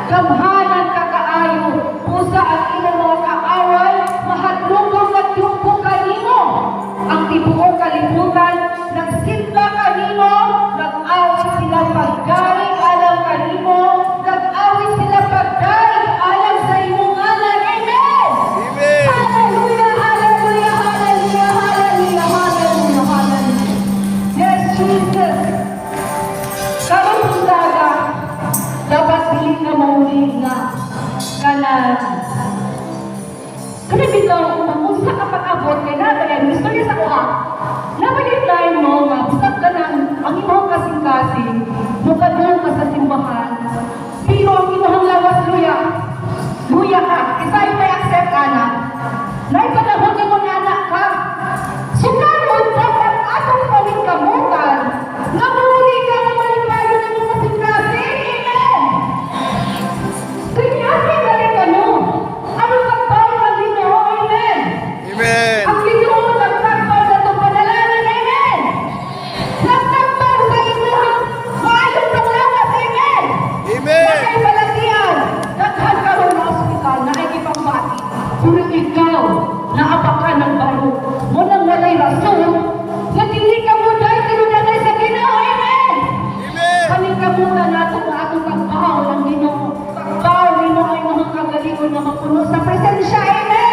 gamhanan kakaayo, pusa ang imong mga kaaway, mahadlokong nagdumpo kanimo. Ang tibuok kalibutan, nagsimba kanimo, nag-awit sila pagdaig alam kanimo, nag-awit sila pagdaig alam sa imong ngalan. Amen! Amen. Hallelujah, hallelujah, hallelujah, hallelujah, hallelujah, hallelujah. Yes, Jesus. Karong bundaga, dapat dili ka maulig nga kanan. Kaya bitaw, kung ka pag-abot, kaya na, kaya gusto niya sa kuha. Napagitlain mo nga, bisag ka ng ang imong kasing-kasing, mukadong ka sa simbahan, pero ang imong lawas luya, luya ka, isa yung may accept ka na, naipanahon mo na anak ka, sukaron dapat atong pamingkamutan, nga muli ka na malipayo ng imong kasing-kasing, amen! Kaya galing ka no, ano pagbaw ng Ginoo, amen! Amen. Ang Ginoo nagtakbaw na itong panalangin, amen! Nagtakbaw sa inyong maayong panglawas, amen! Amen. Nakay balatian, daghan ka ron na ospital, nakikipangbati. Pero ikaw, naapakan ng baro, mo nang walay rason, na dili ka mo dahil tinunanay sa Ginoo, amen! Amen. Kaming kamuta nato nga atong pagbahaw ng Ginoo. Pagbahaw Ginoo ay mga kagalingon na mapuno sa presensya, amen!